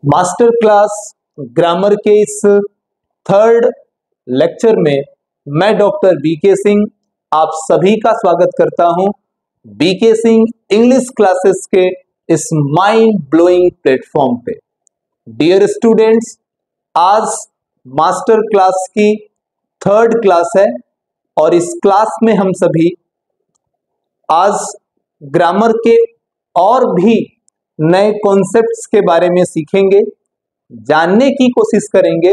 Master class grammar के इस third lecture में मैं डॉक्टर बीके सिंह आप सभी का स्वागत करता हूं बीके सिंह इंग्लिश क्लासेस के इस माइंड ब्लोइंग प्लेटफॉर्म पे। डियर स्टूडेंट्स, आज मास्टर क्लास की थर्ड क्लास है और इस क्लास में हम सभी आज ग्रामर के और भी नए कॉन्सेप्ट्स के बारे में सीखेंगे, जानने की कोशिश करेंगे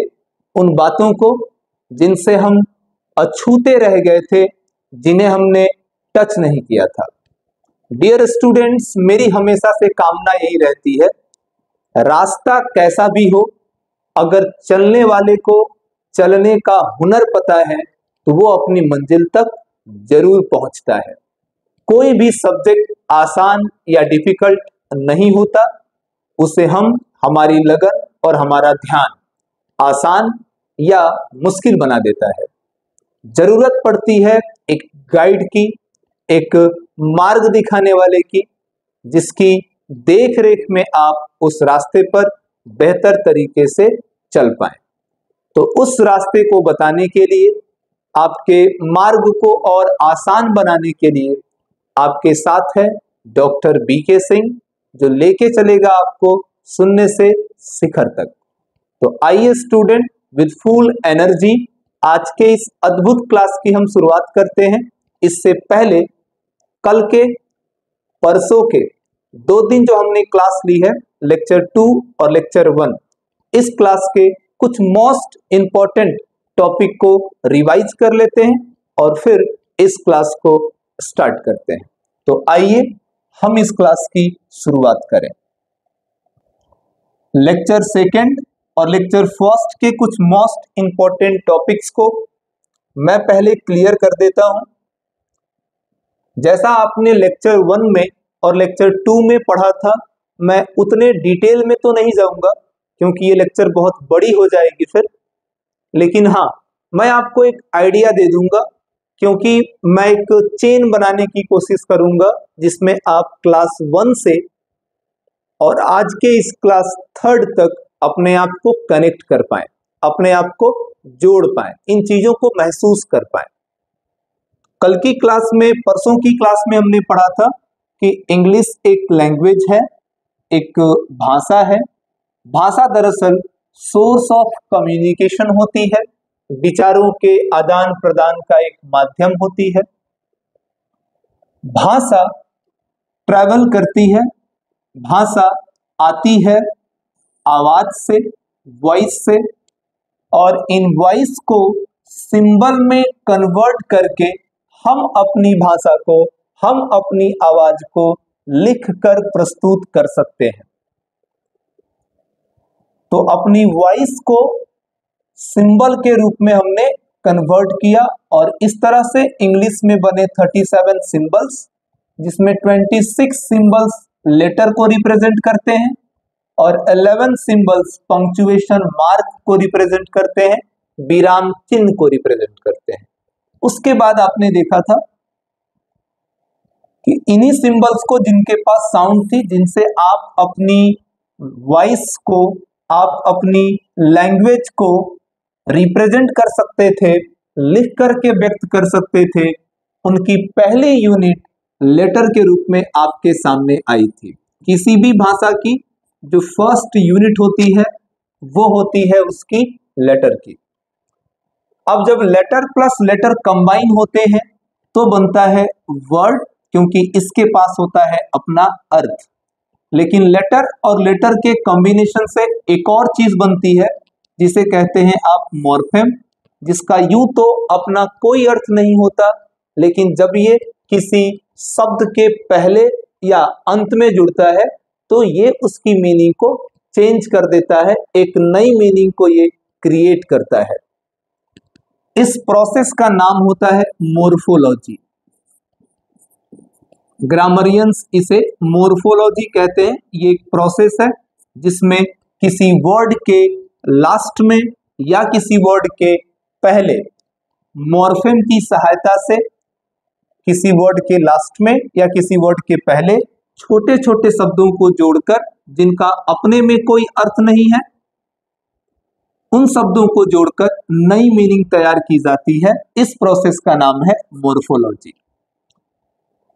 उन बातों को जिनसे हम अछूते रह गए थे, जिन्हें हमने टच नहीं किया था। डियर स्टूडेंट्स, मेरी हमेशा से कामना यही रहती है, रास्ता कैसा भी हो, अगर चलने वाले को चलने का हुनर पता है तो वो अपनी मंजिल तक जरूर पहुंचता है। कोई भी सब्जेक्ट आसान या डिफिकल्ट नहीं होता, उसे हम हमारी लगन और हमारा ध्यान आसान या मुश्किल बना देता है। जरूरत पड़ती है एक गाइड की, एक मार्ग दिखाने वाले की, जिसकी देख रेख में आप उस रास्ते पर बेहतर तरीके से चल पाएं। तो उस रास्ते को बताने के लिए, आपके मार्ग को और आसान बनाने के लिए आपके साथ है डॉक्टर बीके सिंह, जो लेके चलेगा आपको शून्य से शिखर तक। तो आइए स्टूडेंट, विद फुल एनर्जी आज के इस अद्भुत क्लास की हम शुरुआत करते हैं। इससे पहले कल के परसों के 2 दिन जो हमने क्लास ली है, लेक्चर 2 और लेक्चर 1, इस क्लास के कुछ मोस्ट इंपॉर्टेंट टॉपिक को रिवाइज कर लेते हैं और फिर इस क्लास को स्टार्ट करते हैं। तो आइए हम इस क्लास की शुरुआत करें। लेक्चर सेकंड और लेक्चर फर्स्ट के कुछ मोस्ट इंपॉर्टेंट टॉपिक्स को मैं पहले क्लियर कर देता हूं। जैसा आपने लेक्चर 1 में और लेक्चर 2 में पढ़ा था, मैं उतने डिटेल में तो नहीं जाऊंगा क्योंकि ये लेक्चर बहुत बड़ी हो जाएगी फिर, लेकिन हाँ, मैं आपको एक आइडिया दे दूंगा क्योंकि मैं एक चेन बनाने की कोशिश करूंगा जिसमें आप क्लास 1 से और आज के इस क्लास थर्ड तक अपने आप को कनेक्ट कर पाएं, अपने आप को जोड़ पाएं, इन चीजों को महसूस कर पाएं। कल की क्लास में, परसों की क्लास में हमने पढ़ा था कि इंग्लिश एक लैंग्वेज है, एक भाषा है। भाषा दरअसल सोर्स ऑफ कम्युनिकेशन होती है, विचारों के आदान प्रदान का एक माध्यम होती है। भाषा ट्रैवल करती है, भाषा आती है आवाज से, वॉइस से, और इन वॉइस को सिंबल में कन्वर्ट करके हम अपनी भाषा को, हम अपनी आवाज को लिख कर प्रस्तुत कर सकते हैं। तो अपनी वॉइस को सिंबल के रूप में हमने कन्वर्ट किया और इस तरह से इंग्लिश में बने 37 सिंबल्स, जिसमें 26 सिंबल्स लेटर को रिप्रेजेंट करते हैं और 11 सिंबल्स पंक्चुएशन मार्क को रिप्रेजेंट करते हैं, विराम चिन्ह को रिप्रेजेंट करते हैं। उसके बाद आपने देखा था कि इन्हीं सिंबल्स को, जिनके पास साउंड थी, जिनसे आप अपनी वॉइस को, आप अपनी लैंग्वेज को रिप्रेजेंट कर सकते थे, लिख करके व्यक्त कर सकते थे, उनकी पहली यूनिट लेटर के रूप में आपके सामने आई थी। किसी भी भाषा की जो फर्स्ट यूनिट होती है वो होती है उसकी लेटर की। अब जब लेटर प्लस लेटर कंबाइन होते हैं तो बनता है वर्ड, क्योंकि इसके पास होता है अपना अर्थ। लेकिन लेटर और लेटर के कॉम्बिनेशन से एक और चीज बनती है जिसे कहते हैं आप मॉर्फेम, जिसका यूं तो अपना कोई अर्थ नहीं होता, लेकिन जब ये किसी शब्द के पहले या अंत में जुड़ता है तो ये उसकी मीनिंग को चेंज कर देता है, एक नई मीनिंग को ये क्रिएट करता है। इस प्रोसेस का नाम होता है मोर्फोलॉजी। ग्रामरियंस इसे मोर्फोलॉजी कहते हैं। ये एक प्रोसेस है जिसमें किसी वर्ड के लास्ट में या किसी वर्ड के पहले मॉर्फेम की सहायता से, किसी वर्ड के लास्ट में या किसी वर्ड के पहले छोटे छोटे शब्दों को जोड़कर, जिनका अपने में कोई अर्थ नहीं है, उन शब्दों को जोड़कर नई मीनिंग तैयार की जाती है। इस प्रोसेस का नाम है मोर्फोलॉजी।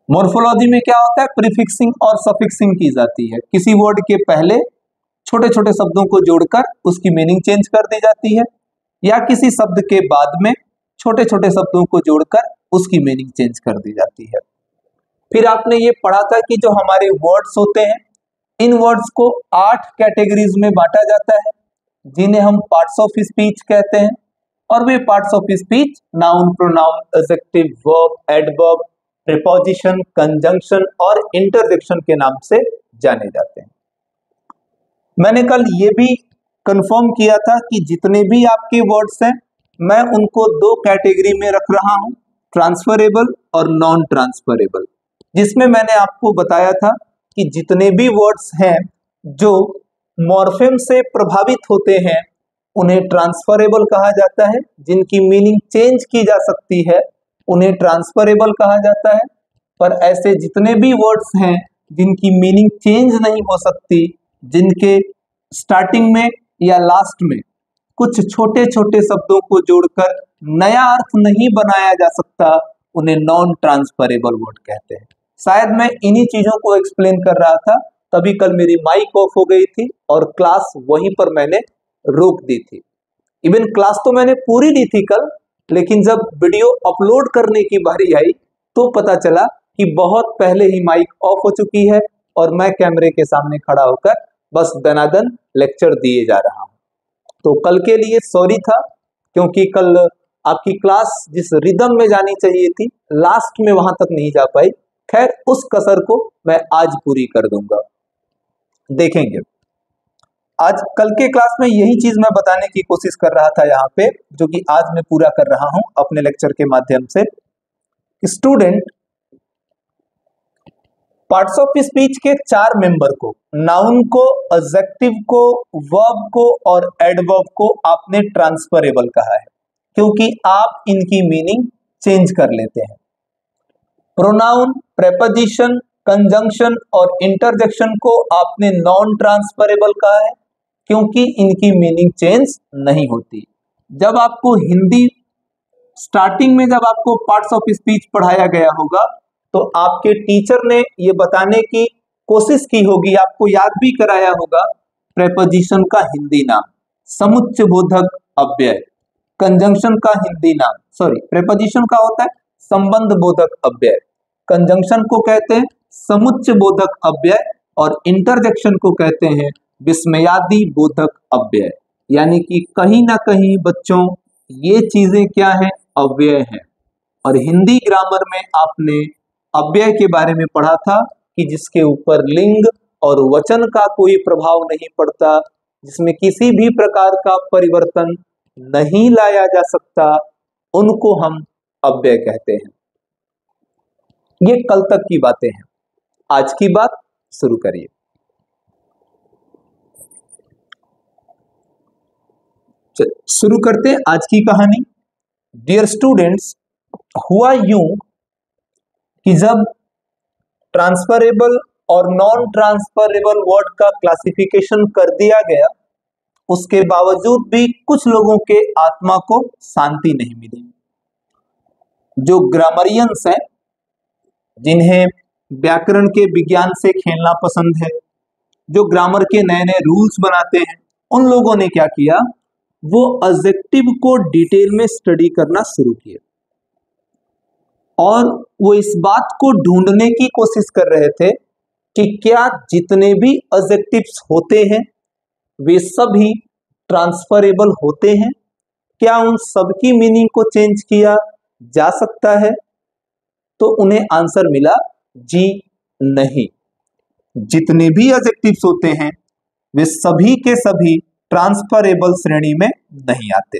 मोर्फोलॉजी में क्या होता है, प्रीफिक्सिंग और सफिक्सिंग की जाती है। किसी वर्ड के पहले छोटे छोटे शब्दों को जोड़कर उसकी मीनिंग चेंज कर दी जाती है, या किसी शब्द के बाद में छोटे छोटे शब्दों को जोड़कर उसकी मीनिंग चेंज कर दी जाती है। फिर आपने ये पढ़ा था कि जो हमारे वर्ड्स होते हैं, इन वर्ड्स को 8 कैटेगरीज में बांटा जाता है, जिन्हें हम पार्ट्स ऑफ स्पीच कहते हैं। और वे parts of speech noun, pronoun, adjective, verb, adverb, preposition, conjunction और इंटरजेक्शन के नाम से जाने जाते हैं। मैंने कल ये भी कंफर्म किया था कि जितने भी आपके वर्ड्स हैं, मैं उनको 2 कैटेगरी में रख रहा हूं, ट्रांसफरेबल और नॉन ट्रांसफरेबल। जिसमें मैंने आपको बताया था कि जितने भी वर्ड्स हैं जो मॉर्फेम से प्रभावित होते हैं, उन्हें ट्रांसफरेबल कहा जाता है। जिनकी मीनिंग चेंज की जा सकती है, उन्हें ट्रांसफरेबल कहा जाता है। पर ऐसे जितने भी वर्ड्स हैं जिनकी मीनिंग चेंज नहीं हो सकती, जिनके स्टार्टिंग में या लास्ट में कुछ छोटे छोटे शब्दों को जोड़कर नया अर्थ नहीं बनाया जा सकता, उन्हें नॉन ट्रांसफरेबल वर्ड कहते हैं। शायद मैं इन्हीं चीजों को एक्सप्लेन कर रहा था, तभी कल मेरी माइक ऑफ हो गई थी और क्लास वहीं पर मैंने रोक दी थी। इवन क्लास तो मैंने पूरी ली थी कल, लेकिन जब वीडियो अपलोड करने की बारी आई तो पता चला कि बहुत पहले ही माइक ऑफ हो चुकी है और मैं कैमरे के सामने खड़ा होकर बस दनादन लेक्चर दिए जा रहा हूं। तो कल के लिए सॉरी था, क्योंकि कल आपकी क्लास जिस रिदम में जानी चाहिए थी, लास्ट में वहां तक नहीं जा पाई। खैर, उस कसर को मैं आज पूरी कर दूंगा। देखेंगे, आज कल के क्लास में यही चीज मैं बताने की कोशिश कर रहा था यहाँ पे, जो कि आज मैं पूरा कर रहा हूं अपने लेक्चर के माध्यम से। स्टूडेंट, पार्ट्स ऑफ स्पीच के 4 मेंबर को, नाउन को, एडजेक्टिव को, वर्ब को और एडवर्ब को आपने ट्रांसफरेबल कहा है, क्योंकि आप इनकी मीनिंग चेंज कर लेते हैं। प्रोनाउन, प्रेपोजिशन, कंजंक्शन और इंटरजेक्शन को आपने नॉन ट्रांसफरेबल कहा है, क्योंकि इनकी मीनिंग चेंज नहीं होती। जब आपको हिंदी स्टार्टिंग में जब आपको पार्ट्स ऑफ स्पीच पढ़ाया गया होगा, तो आपके टीचर ने ये बताने की कोशिश की होगी, आपको याद भी कराया होगा, प्रेपोजिशन का हिंदी नाम समुच्चय बोधक अव्यय, कंजंक्शन का हिंदी नाम, सॉरी, प्रेपोजिशन का होता है संबंध बोधक अव्यय, कंजंक्शन को कहते हैं समुच्चय बोधक अव्यय और इंटरजेक्शन को कहते हैं विस्मयादि बोधक अव्यय। यानी कि कहीं ना कहीं बच्चों ये चीजें क्या है, अव्यय हैं। और हिंदी ग्रामर में आपने अव्यय के बारे में पढ़ा था कि जिसके ऊपर लिंग और वचन का कोई प्रभाव नहीं पड़ता, जिसमें किसी भी प्रकार का परिवर्तन नहीं लाया जा सकता, उनको हम अव्यय कहते हैं। ये कल तक की बातें हैं, आज की बात शुरू करिए। शुरू करते हैं आज की कहानी। डियर स्टूडेंट्स, हुआ यूं कि जब ट्रांसफरेबल और नॉन ट्रांसफरेबल वर्ड का क्लासिफिकेशन कर दिया गया, उसके बावजूद भी कुछ लोगों के आत्मा को शांति नहीं मिली। जो ग्रामरियंस हैं, जिन्हें व्याकरण के विज्ञान से खेलना पसंद है, जो ग्रामर के नए नए रूल्स बनाते हैं, उन लोगों ने क्या किया, वो एडजेक्टिव को डिटेल में स्टडी करना शुरू किया और वो इस बात को ढूंढने की कोशिश कर रहे थे कि क्या जितने भी एडजेक्टिव्स होते हैं वे सभी ट्रांसफरेबल होते हैं, क्या उन सबकी मीनिंग को चेंज किया जा सकता है। तो उन्हें आंसर मिला जी नहीं, जितने भी एडजेक्टिव्स होते हैं वे सभी के सभी ट्रांसफरेबल श्रेणी में नहीं आते।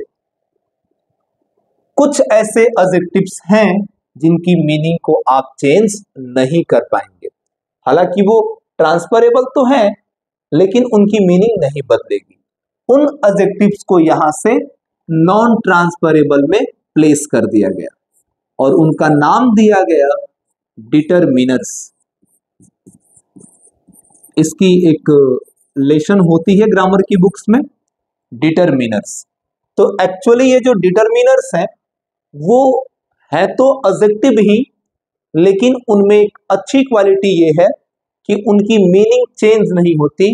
कुछ ऐसे एडजेक्टिव्स हैं जिनकी मीनिंग को आप चेंज नहीं कर पाएंगे। हालांकि वो ट्रांसफरेबल तो हैं, लेकिन उनकी मीनिंग नहीं बदलेगी। उन एडजेक्टिव्स को यहां से नॉन ट्रांसफरेबल में प्लेस कर दिया गया और उनका नाम दिया गया डिटरमिनर्स। इसकी एक लेसन होती है ग्रामर की बुक्स में, डिटरमिनर्स। तो एक्चुअली ये जो डिटरमिनर्स हैं वो है तो एडजेक्टिव ही, लेकिन उनमें एक अच्छी क्वालिटी ये है कि उनकी मीनिंग चेंज नहीं होती,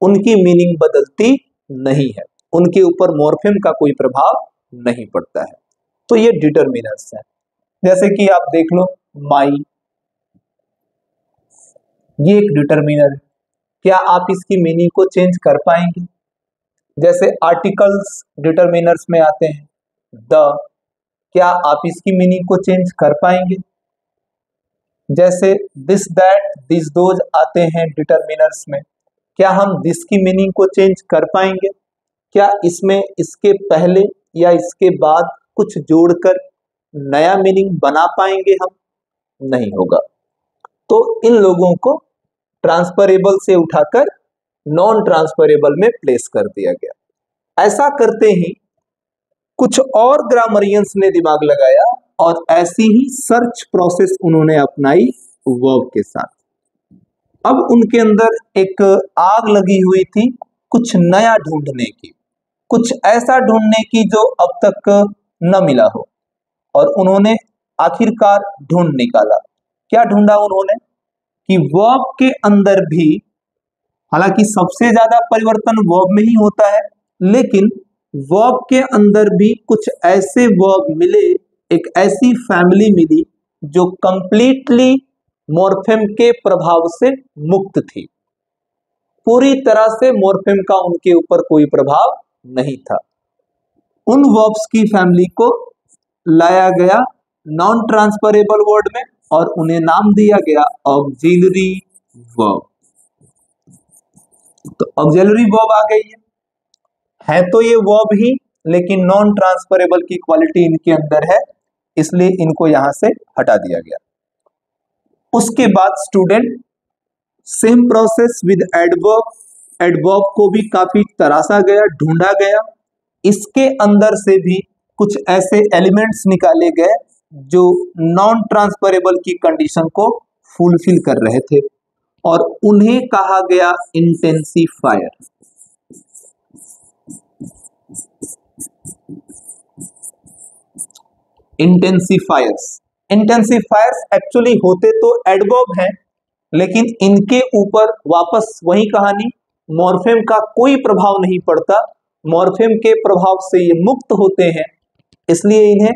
उनकी मीनिंग बदलती नहीं है, उनके ऊपर मॉर्फेम का कोई प्रभाव नहीं पड़ता है। तो ये डिटरमिनर्स हैं। जैसे कि आप देख लो माई, ये एक डिटरमिनर है। क्या आप इसकी मीनिंग को चेंज कर पाएंगे? जैसे आर्टिकल्स डिटरमिनर्स में आते हैं, द, क्या आप इसकी मीनिंग को चेंज कर पाएंगे? जैसे दिस दैट दिस दोज आते हैं डिटरमिनर्स में, क्या हम दिस की मीनिंग को चेंज कर पाएंगे? क्या इसमें इसके पहले या इसके बाद कुछ जोड़कर नया मीनिंग बना पाएंगे हम? नहीं होगा। तो इन लोगों को ट्रांसफरेबल से उठाकर नॉन ट्रांसफरेबल में प्लेस कर दिया गया। ऐसा करते ही कुछ और ग्रामरियंस ने दिमाग लगाया और ऐसी ही सर्च प्रोसेस उन्होंने अपनाई वर्ब के साथ। अब उनके अंदर एक आग लगी हुई थी कुछ नया ढूंढने की, कुछ ऐसा ढूंढने की जो अब तक न मिला हो, और उन्होंने आखिरकार ढूंढ निकाला। क्या ढूंढा उन्होंने? कि वर्ब के अंदर भी, हालांकि सबसे ज्यादा परिवर्तन वर्ब में ही होता है, लेकिन वर्ब के अंदर भी कुछ ऐसे वर्ब मिले, एक ऐसी फैमिली मिली जो कंप्लीटली मॉर्फेम के प्रभाव से मुक्त थी। पूरी तरह से मॉर्फेम का उनके ऊपर कोई प्रभाव नहीं था। उन वर्ब्स की फैमिली को लाया गया नॉन ट्रांसफरेबल वर्ड में और उन्हें नाम दिया गया ऑक्सिलरी वर्ब। तो ऑक्सिलरी वर्ब आ गई है तो ये वर्ब ही, लेकिन नॉन ट्रांसफरेबल की क्वालिटी इनके अंदर है, इसलिए इनको यहां से हटा दिया गया। उसके बाद student same process with adverb, adverb को भी काफी तराशा गया, ढूंढा गया। इसके अंदर से भी कुछ ऐसे एलिमेंट्स निकाले गए जो नॉन ट्रांसफरेबल की कंडीशन को फुलफिल कर रहे थे और उन्हें कहा गया इंटेंसिफायर। इंटेंसिफायर्स एक्चुअली होते तो एडवर्ब हैं, लेकिन इनके ऊपर वापस वही कहानी, मॉर्फेम का कोई प्रभाव नहीं पड़ता, मॉर्फेम के प्रभाव से ये मुक्त होते हैं, इसलिए इन्हें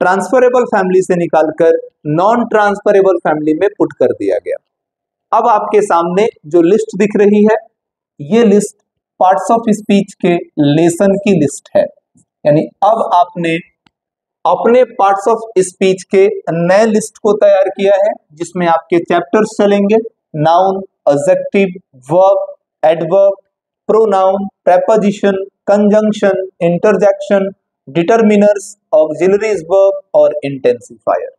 ट्रांसफरेबल फैमिली से निकालकर नॉन ट्रांसफरेबल फैमिली में पुट कर दिया गया। अब आपके सामने जो लिस्ट दिख रही है, ये लिस्ट पार्ट्स ऑफ स्पीच के लेसन की लिस्ट है। यानी अब आपने अपने पार्ट्स ऑफ स्पीच के नए लिस्ट को तैयार किया है, जिसमें आपके चैप्टर्स चलेंगे, noun, adjective, verb, adverb, pronoun, preposition, conjunction, interjection, determiners, auxiliaries verb और इंटेंसिफायर।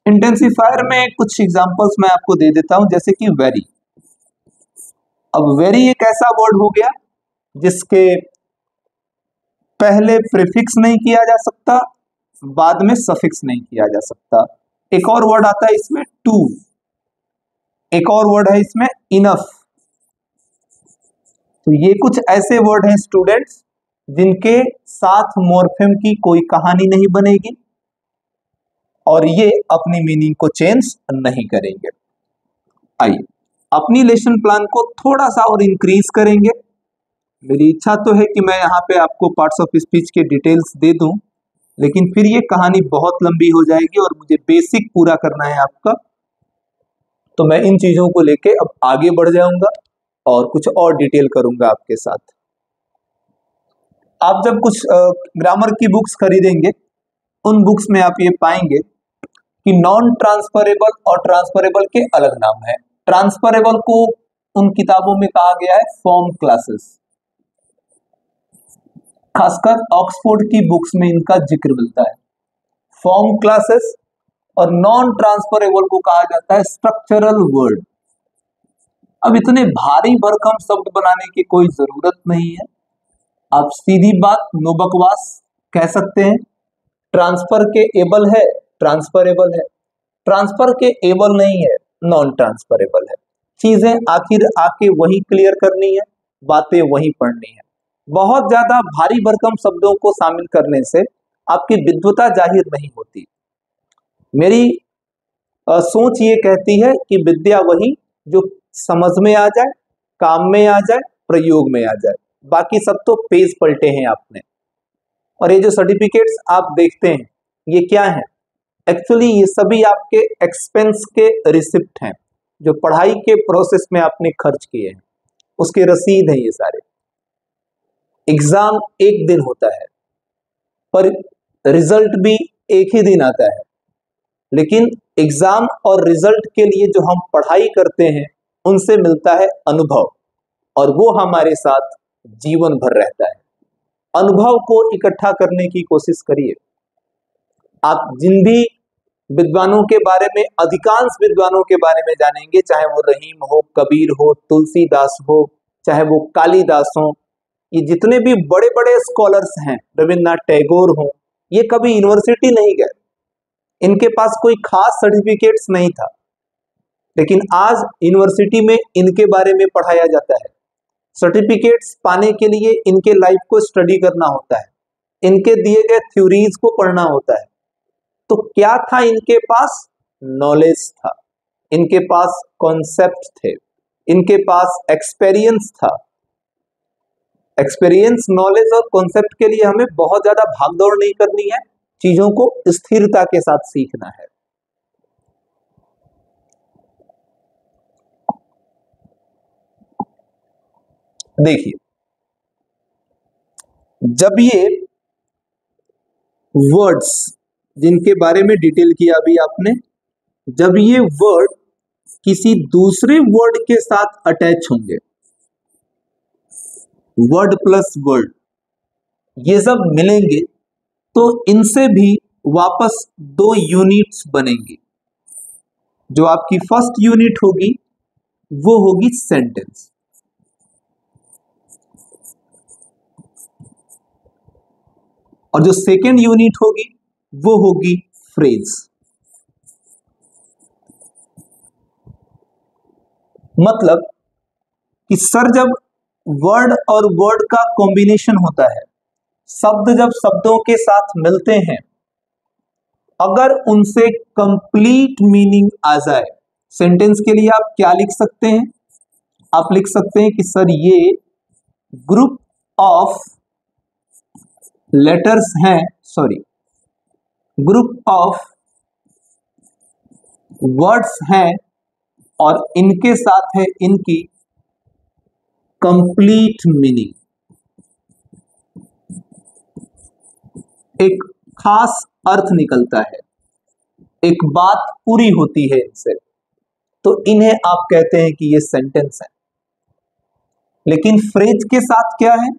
इंटेंसिफायर में कुछ एग्जांपल्स मैं आपको दे देता हूं, जैसे कि वेरी। अब वेरी एक ऐसा वर्ड हो गया जिसके पहले प्रीफिक्स नहीं किया जा सकता, बाद में सफिक्स नहीं किया जा सकता। एक और वर्ड आता है इसमें टू, एक और वर्ड है इसमें इनफ। तो ये कुछ ऐसे वर्ड हैं स्टूडेंट्स जिनके साथ मॉर्फेम की कोई कहानी नहीं बनेगी और ये अपनी मीनिंग को चेंज नहीं करेंगे। आइए अपनी लेसन प्लान को थोड़ा सा और इंक्रीज करेंगे। मेरी इच्छा तो है कि मैं यहाँ पे आपको पार्ट्स ऑफ स्पीच के डिटेल्स दे दूं, लेकिन फिर ये कहानी बहुत लंबी हो जाएगी और मुझे बेसिक पूरा करना है आपका। तो मैं इन चीजों को लेके अब आगे बढ़ जाऊंगा और कुछ और डिटेल करूंगा आपके साथ। आप जब कुछ ग्रामर की बुक्स खरीदेंगे, उन बुक्स में आप ये पाएंगे कि नॉन ट्रांसफरेबल और ट्रांसफरेबल के अलग नाम है। ट्रांसफरेबल को उन किताबों में कहा गया है फॉर्म क्लासेस, खासकर ऑक्सफोर्ड की बुक्स में इनका जिक्र मिलता है, फॉर्म क्लासेस। और नॉन ट्रांसफरेबल को कहा जाता है स्ट्रक्चरल वर्ड। अब इतने भारी भरकम शब्द बनाने की कोई जरूरत नहीं है, आप सीधी बात नो बकवास कह सकते हैं। ट्रांसफर के एबल है, ट्रांसफरेबल है, ट्रांसफर के एबल नहीं है, नॉन ट्रांसफरेबल है। चीजें आखिर आके वही क्लियर करनी है, बातें वही पढ़नी है। बहुत ज्यादा भारी भरकम शब्दों को शामिल करने से आपकी विद्वता जाहिर नहीं होती। मेरी सोच ये कहती है कि विद्या वही जो समझ में आ जाए, काम में आ जाए, प्रयोग में आ जाए, बाकी सब तो पेज पलटे हैं आपने। और ये जो सर्टिफिकेट्स आप देखते हैं ये क्या है? एक्चुअली ये सभी आपके एक्सपेंस के रिसिप्ट हैं, जो पढ़ाई के प्रोसेस में आपने खर्च किए हैं, उसके रसीद हैं ये सारे। एग्जाम एक दिन होता है पर रिजल्ट भी एक ही दिन आता है, लेकिन एग्जाम और रिजल्ट के लिए जो हम पढ़ाई करते हैं उनसे मिलता है अनुभव, और वो हमारे साथ जीवन भर रहता है। अनुभव को इकट्ठा करने की कोशिश करिए। आप जिन भी विद्वानों के बारे में, अधिकांश विद्वानों के बारे में जानेंगे, चाहे वो रहीम हो, कबीर हो, तुलसीदास हो, चाहे वो कालिदास हो, ये जितने भी बड़े बड़े स्कॉलर्स हैं, रविन्द्रनाथ टैगोर हो, ये कभी यूनिवर्सिटी नहीं गए, इनके पास कोई खास सर्टिफिकेट्स नहीं था, लेकिन आज यूनिवर्सिटी में इनके बारे में पढ़ाया जाता है। सर्टिफिकेट्स पाने के लिए इनके लाइफ को स्टडी करना होता है, इनके दिए गए थ्योरीज को पढ़ना होता है। तो क्या था इनके पास? नॉलेज था, इनके पास कॉन्सेप्ट थे, इनके पास एक्सपीरियंस था। एक्सपीरियंस, नॉलेज और कॉन्सेप्ट के लिए हमें बहुत ज्यादा भागदौड़ नहीं करनी है, चीजों को स्थिरता के साथ सीखना है। देखिए, जब ये वर्ड्स जिनके बारे में डिटेल किया अभी आपने, जब ये वर्ड किसी दूसरे वर्ड के साथ अटैच होंगे, वर्ड प्लस वर्ड, ये सब मिलेंगे तो इनसे भी वापस दो यूनिट्स बनेंगी। जो आपकी फर्स्ट यूनिट होगी वो होगी सेंटेंस, और जो सेकेंड यूनिट होगी वो होगी फ्रेज। मतलब कि सर, जब वर्ड और वर्ड का कॉम्बिनेशन होता है, शब्द जब शब्दों के साथ मिलते हैं, अगर उनसे कंप्लीट मीनिंग आ जाए, सेंटेंस के लिए आप क्या लिख सकते हैं? आप लिख सकते हैं कि सर ये ग्रुप ऑफ लेटर्स हैं, सॉरी, ग्रुप ऑफ वर्ड्स हैं और इनके साथ है इनकी कंप्लीट मीनिंग, एक खास अर्थ निकलता है, एक बात पूरी होती है इनसे, तो इन्हें आप कहते हैं कि ये सेंटेंस है। लेकिन फ्रेज के साथ क्या है?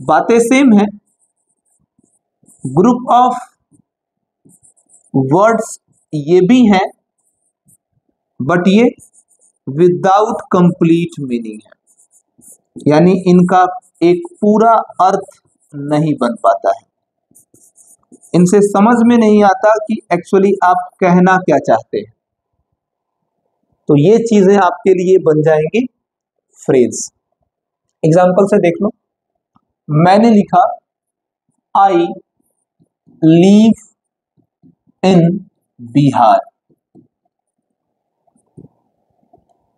बातें सेम है, ग्रुप ऑफ वर्ड्स ये भी हैं, बट ये विदाउट कंप्लीट मीनिंग है, यानी इनका एक पूरा अर्थ नहीं बन पाता है, इनसे समझ में नहीं आता कि एक्चुअली आप कहना क्या चाहते हैं। तो ये चीजें आपके लिए बन जाएंगी फ्रेज। एग्जाम्पल से देख लो, मैंने लिखा आई लीव इन बिहार।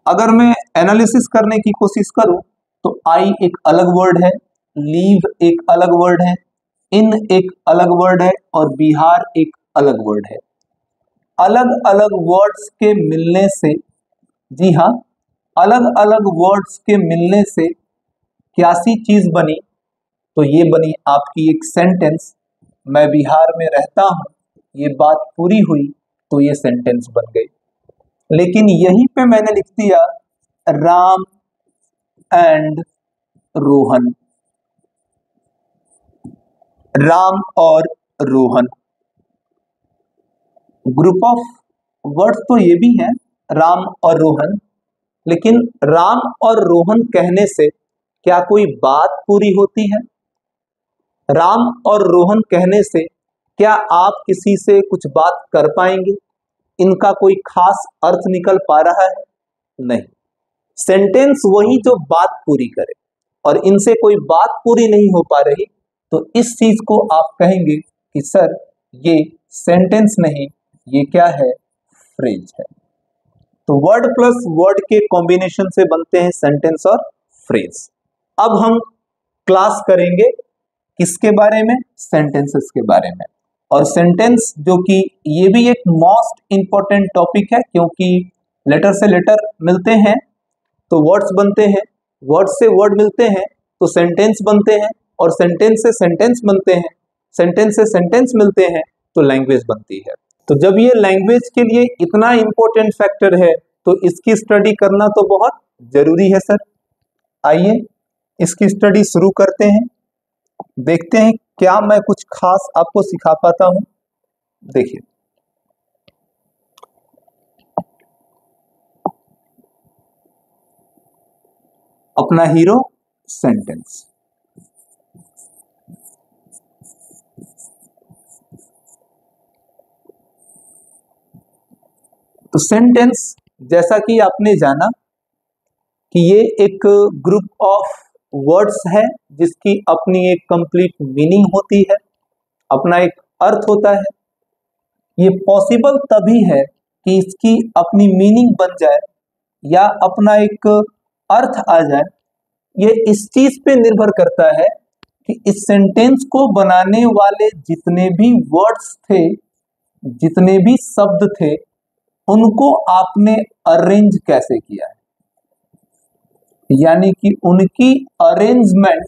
अगर मैं एनालिसिस करने की कोशिश करूं तो आई एक अलग वर्ड है, लीव एक अलग वर्ड है, इन एक अलग वर्ड है और बिहार एक अलग वर्ड है। अलग अलग वर्ड्स के मिलने से, जी हाँ, अलग अलग वर्ड्स के मिलने से क्या सी चीज बनी? तो ये बनी आपकी एक सेंटेंस। मैं बिहार में रहता हूं, ये बात पूरी हुई तो ये सेंटेंस बन गई। लेकिन यहीं पे मैंने लिख दिया राम एंड रोहन, राम और रोहन। ग्रुप ऑफ वर्ड्स तो ये भी है राम और रोहन, लेकिन राम और रोहन कहने से क्या कोई बात पूरी होती है? राम और रोहन कहने से क्या आप किसी से कुछ बात कर पाएंगे? इनका कोई खास अर्थ निकल पा रहा है? नहीं। सेंटेंस वही जो बात पूरी करे, और इनसे कोई बात पूरी नहीं हो पा रही तो इस चीज को आप कहेंगे कि सर ये सेंटेंस नहीं, ये क्या है, फ्रेज है। तो वर्ड प्लस वर्ड के कॉम्बिनेशन से बनते हैं सेंटेंस और फ्रेज। अब हम क्लास करेंगे किसके बारे में, सेंटेंसेस के बारे में। और सेंटेंस जो कि ये भी एक मोस्ट इंपॉर्टेंट टॉपिक है, क्योंकि लेटर से लेटर मिलते हैं तो वर्ड्स बनते हैं, वर्ड से वर्ड मिलते हैं तो सेंटेंस बनते हैं, और सेंटेंस से सेंटेंस बनते हैं, सेंटेंस से सेंटेंस मिलते हैं तो लैंग्वेज बनती है। तो जब ये लैंग्वेज के लिए इतना इंपॉर्टेंट फैक्टर है तो इसकी स्टडी करना तो बहुत जरूरी है सर। आइए इसकी स्टडी शुरू करते हैं, देखते हैं क्या मैं कुछ खास आपको सिखा पाता हूं। देखिए, अपना हीरो सेंटेंस। तो सेंटेंस जैसा कि आपने जाना कि ये एक ग्रुप ऑफ वर्ड्स है जिसकी अपनी एक कंप्लीट मीनिंग होती है, अपना एक अर्थ होता है। ये पॉसिबल तभी है कि इसकी अपनी मीनिंग बन जाए या अपना एक अर्थ आ जाए। ये इस चीज पे निर्भर करता है कि इस सेंटेंस को बनाने वाले जितने भी वर्ड्स थे, जितने भी शब्द थे, उनको आपने अरेंज कैसे किया है। यानी कि उनकी अरेंजमेंट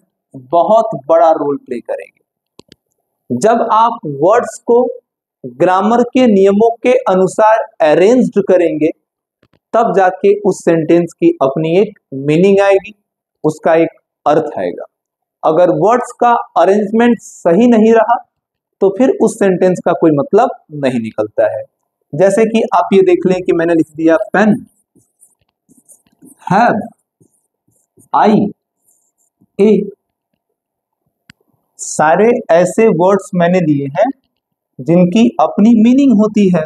बहुत बड़ा रोल प्ले करेगी। जब आप वर्ड्स को ग्रामर के नियमों के अनुसार अरेंज्ड करेंगे तब जाके उस सेंटेंस की अपनी एक मीनिंग आएगी, उसका एक अर्थ आएगा। अगर वर्ड्स का अरेंजमेंट सही नहीं रहा तो फिर उस सेंटेंस का कोई मतलब नहीं निकलता है। जैसे कि आप ये देख लें कि मैंने लिख दिया पेन, हैव, आई, ए, सारे ऐसे वर्ड्स मैंने लिए हैं जिनकी अपनी मीनिंग होती है,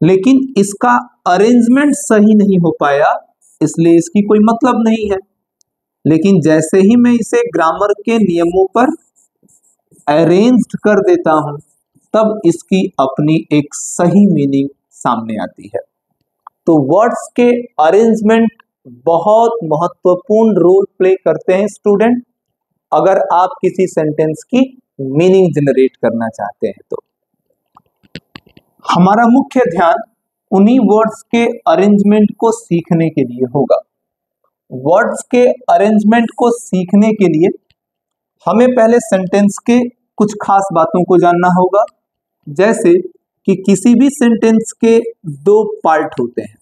लेकिन इसका अरेंजमेंट सही नहीं हो पाया, इसलिए इसकी कोई मतलब नहीं है। लेकिन जैसे ही मैं इसे ग्रामर के नियमों पर अरेंज्ड कर देता हूं तब इसकी अपनी एक सही मीनिंग सामने आती है। तो वर्ड्स के अरेंजमेंट बहुत महत्वपूर्ण रोल प्ले करते हैं स्टूडेंट, अगर आप किसी सेंटेंस की मीनिंग जनरेट करना चाहते हैं तो। हमारा मुख्य ध्यान उन्हीं वर्ड्स के अरेंजमेंट को सीखने के लिए होगा। वर्ड्स के अरेंजमेंट को सीखने के लिए हमें पहले सेंटेंस के कुछ खास बातों को जानना होगा, जैसे कि किसी भी सेंटेंस के दो पार्ट होते हैं।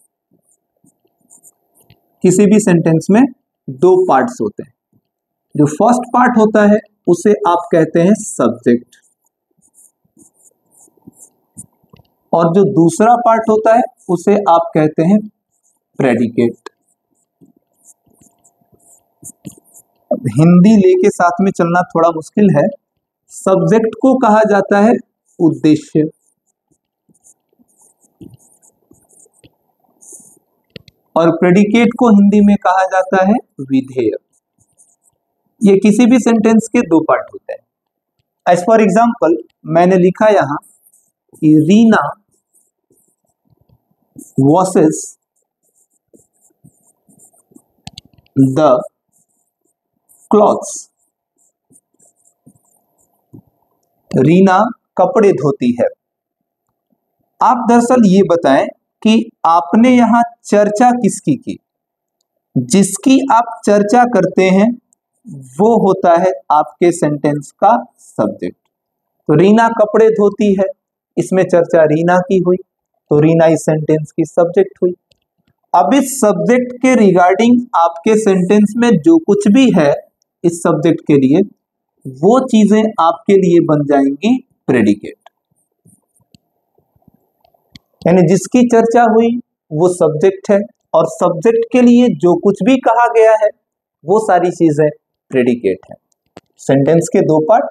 किसी भी सेंटेंस में दो पार्ट्स होते हैं। जो फर्स्ट पार्ट होता है उसे आप कहते हैं सब्जेक्ट, और जो दूसरा पार्ट होता है उसे आप कहते हैं प्रेडिकेट। अब हिंदी लेके साथ में चलना थोड़ा मुश्किल है। सब्जेक्ट को कहा जाता है उद्देश्य, और प्रेडिकेट को हिंदी में कहा जाता है विधेय। ये किसी भी सेंटेंस के दो पार्ट होते हैं। एज फॉर एग्जाम्पल मैंने लिखा यहां कि Reena washes the clothes. Reena कपड़े धोती है। आप दरअसल ये बताएं कि आपने यहां चर्चा किसकी की। जिसकी आप चर्चा करते हैं वो होता है आपके सेंटेंस का सब्जेक्ट। तो रीना कपड़े धोती है, इसमें चर्चा रीना की हुई, तो रीना इस सेंटेंस की सब्जेक्ट हुई। अब इस सब्जेक्ट के रिगार्डिंग आपके सेंटेंस में जो कुछ भी है इस सब्जेक्ट के लिए, वो चीजें आपके लिए बन जाएंगी प्रेडिकेट। यानी जिसकी चर्चा हुई वो सब्जेक्ट है, और सब्जेक्ट के लिए जो कुछ भी कहा गया है वो सारी चीजें प्रेडिकेट है। सेंटेंस के दो पार्ट,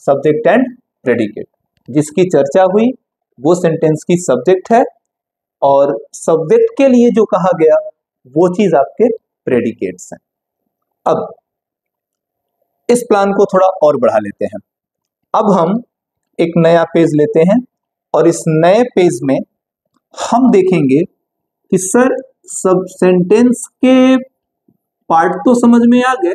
सब्जेक्ट एंड प्रेडिकेट। जिसकी चर्चा हुई वो सेंटेंस की सब्जेक्ट है, और सब्जेक्ट के लिए जो कहा गया वो चीज आपके प्रेडिकेट्स हैं। अब इस प्लान को थोड़ा और बढ़ा लेते हैं। अब हम एक नया पेज लेते हैं और इस नए पेज में हम देखेंगे कि सर सब सेंटेंस के पार्ट तो समझ में आ गए।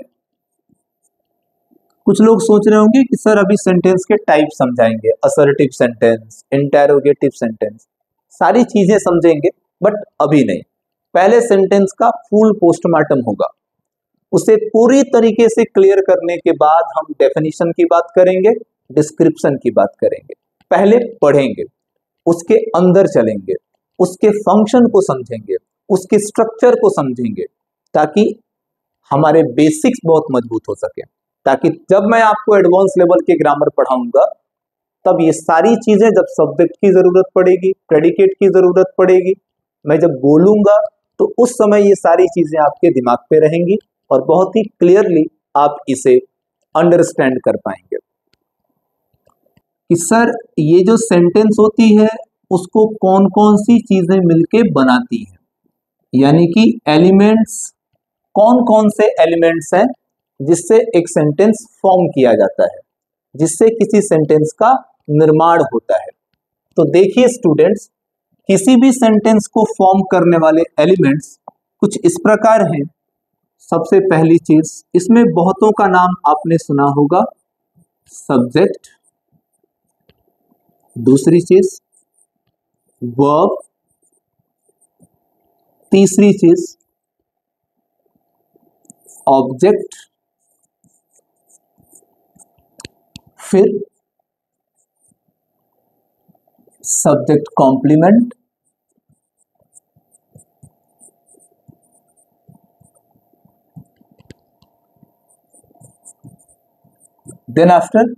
कुछ लोग सोच रहे होंगे कि सर अभी सेंटेंस के टाइप समझाएंगे, असर्टिव सेंटेंस, इंटेरोगेटिव सेंटेंस, सारी चीजें समझेंगे, बट अभी नहीं। पहले सेंटेंस का फुल पोस्टमार्टम होगा, उसे पूरी तरीके से क्लियर करने के बाद हम डेफिनेशन की बात करेंगे, डिस्क्रिप्शन की बात करेंगे। पहले पढ़ेंगे, उसके अंदर चलेंगे, उसके फंक्शन को समझेंगे, उसके स्ट्रक्चर को समझेंगे, ताकि हमारे बेसिक्स बहुत मजबूत हो सके, ताकि जब मैं आपको एडवांस लेवल के ग्रामर पढ़ाऊंगा तब ये सारी चीजें, जब सब्जेक्ट की जरूरत पड़ेगी, प्रेडिकेट की जरूरत पड़ेगी, मैं जब बोलूंगा तो उस समय ये सारी चीजें आपके दिमाग पे रहेंगी और बहुत ही क्लियरली आप इसे अंडरस्टैंड कर पाएंगे कि सर ये जो सेंटेंस होती है उसको कौन कौन सी चीजें मिलके बनाती हैं, यानी कि एलिमेंट्स, कौन कौन से एलिमेंट्स हैं जिससे एक सेंटेंस फॉर्म किया जाता है, जिससे किसी सेंटेंस का निर्माण होता है। तो देखिए स्टूडेंट्स, किसी भी सेंटेंस को फॉर्म करने वाले एलिमेंट्स कुछ इस प्रकार हैं। सबसे पहली चीज, इसमें बहुतों का नाम आपने सुना होगा, सब्जेक्ट। दूसरी चीज वर्ब। तीसरी चीज ऑब्जेक्ट। फिर subject complement. Then after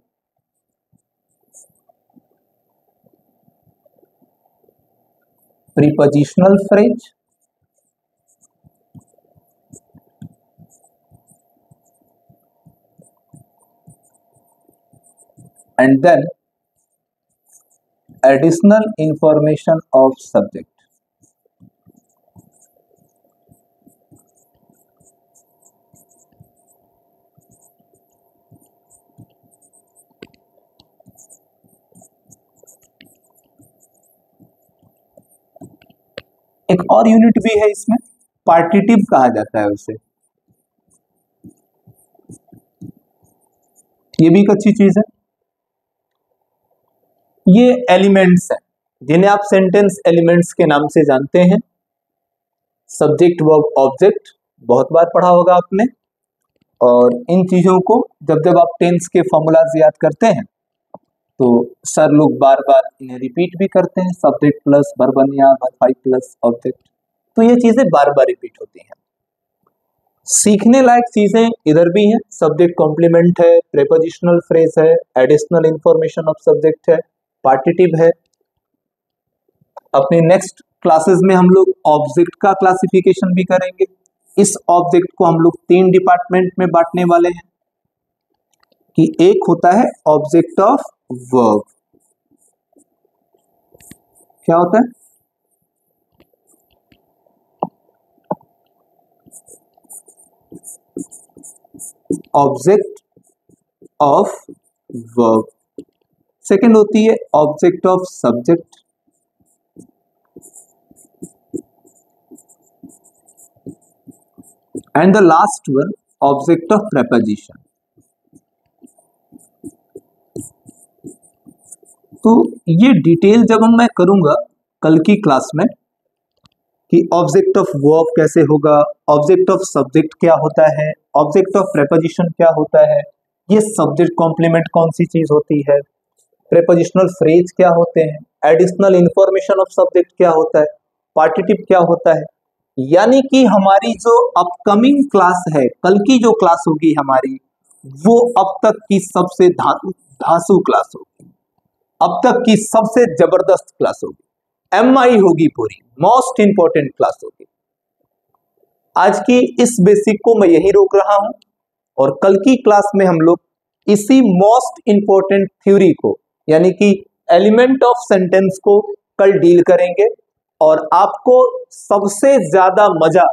prepositional phrase, and then additional information of subject. एक और यूनिट भी है इसमें, पार्टिटिव कहा जाता है उसे। ये भी एक अच्छी चीज है। ये एलिमेंट्स हैं जिन्हें आप सेंटेंस एलिमेंट्स के नाम से जानते हैं। सब्जेक्ट वर्ब ऑब्जेक्ट बहुत बार पढ़ा होगा आपने, और इन चीजों को जब जब आप टेंस के फॉर्मूलाज याद करते हैं तो सर लोग बार बार इन्हें रिपीट भी करते हैं, सब्जेक्ट प्लस वर्ब या वर्ब 5 प्लस ऑब्जेक्ट। तो ये चीजें बार बार रिपीट होती हैं। सीखने लायक चीजें इधर भी हैं, सब्जेक्ट कॉम्प्लीमेंट है, प्रेपोजिशनल फ्रेज है, एडिशनल इंफॉर्मेशन ऑफ सब्जेक्ट है, पार्टिटिव है। अपने नेक्स्ट क्लासेस में हम लोग ऑब्जेक्ट का क्लासिफिकेशन भी करेंगे। इस ऑब्जेक्ट को हम लोग 3 डिपार्टमेंट में बांटने वाले हैं कि एक होता है ऑब्जेक्ट ऑफ वर्ब। क्या होता है? Object of verb. सेकंड होती है object of subject. And the last one object of preposition. तो ये डिटेल जब मैं करूंगा कल की क्लास में कि ऑब्जेक्ट ऑफ वर्ब कैसे होगा, ऑब्जेक्ट ऑफ सब्जेक्ट क्या होता है, ऑब्जेक्ट ऑफ प्रेपोजिशन क्या होता है, ये सब्जेक्ट कॉम्प्लीमेंट कौन सी चीज होती है, प्रेपोजिशनल फ्रेज क्या होते हैं, एडिशनल इंफॉर्मेशन ऑफ सब्जेक्ट क्या होता है, पार्टिटिव क्या होता है। यानी कि हमारी जो अपकमिंग क्लास है, कल की जो क्लास होगी हमारी, वो अब तक की सबसे धांसू क्लास होगी, अब तक की सबसे जबरदस्त क्लास होगी, MI होगी, पूरी मोस्ट इंपॉर्टेंट क्लास होगी। आज की इस बेसिक को मैं यही रोक रहा हूं और कल की क्लास में हम लोग इसी मोस्ट इंपॉर्टेंट थ्योरी को, यानी कि एलिमेंट ऑफ सेंटेंस को कल डील करेंगे। और आपको सबसे ज्यादा मजा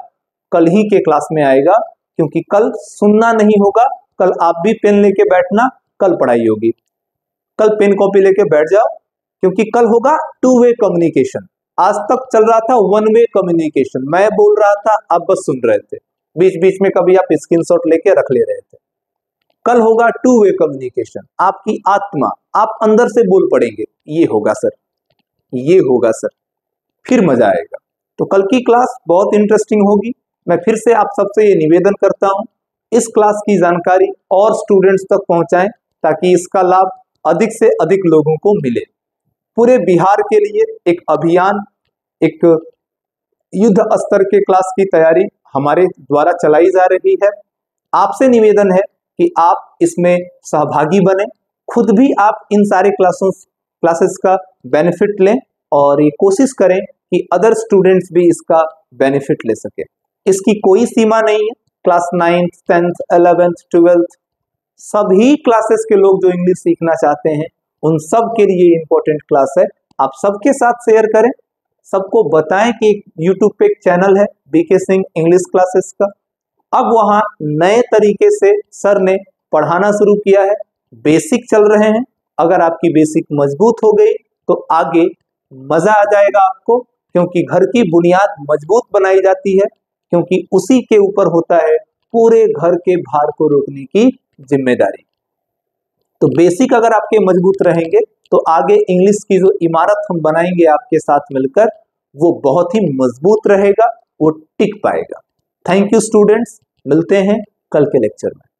कल ही के क्लास में आएगा, क्योंकि कल सुनना नहीं होगा, कल आप भी पेन लेके बैठना, कल पढ़ाई होगी। कल पेन कॉपी लेके बैठ जाओ, क्योंकि कल होगा टू वे कम्युनिकेशन। आज तक चल रहा था वन वे कम्युनिकेशन, मैं बोल रहा था आप बस सुन रहे थे, बीच बीच में कभी आप स्क्रीनशॉट लेके रख ले रहे थे। कल होगा टू वे कम्युनिकेशन, आपकी आत्मा, आप अंदर से बोल पड़ेंगे, ये होगा सर, ये होगा सर, फिर मजा आएगा। तो कल की क्लास बहुत इंटरेस्टिंग होगी। मैं फिर से आप सबसे ये निवेदन करता हूं, इस क्लास की जानकारी और स्टूडेंट्स तक पहुंचाएं, ताकि इसका लाभ अधिक से अधिक लोगों को मिले। पूरे बिहार के लिए एक अभियान, एक युद्ध स्तर के क्लास की तैयारी हमारे द्वारा चलाई जा रही है। आपसे निवेदन है कि आप इसमें सहभागी बने, खुद भी आप इन सारे क्लासेस का बेनिफिट लें, और ये कोशिश करें कि अदर स्टूडेंट्स भी इसका बेनिफिट ले सके। इसकी कोई सीमा नहीं है, class 9th 10th 11th 12th सभी क्लासेस के लोग जो इंग्लिश सीखना चाहते हैं, उन सब के लिए इंपॉर्टेंट क्लास है। आप सबके साथ शेयर करें, सबको बताएं कि यूट्यूब पे एक चैनल है बीके सिंह इंग्लिश क्लासेस का। अब वहां नए तरीके से सर ने पढ़ाना शुरू किया है, बेसिक चल रहे हैं। अगर आपकी बेसिक मजबूत हो गई तो आगे मजा आ जाएगा आपको, क्योंकि घर की बुनियाद मजबूत बनाई जाती है, क्योंकि उसी के ऊपर होता है पूरे घर के भार को रोकने की जिम्मेदारी। तो बेसिक अगर आपके मजबूत रहेंगे तो आगे इंग्लिश की जो इमारत हम बनाएंगे आपके साथ मिलकर, वो बहुत ही मजबूत रहेगा, वो टिक पाएगा। थैंक यू स्टूडेंट्स, मिलते हैं कल के लेक्चर में।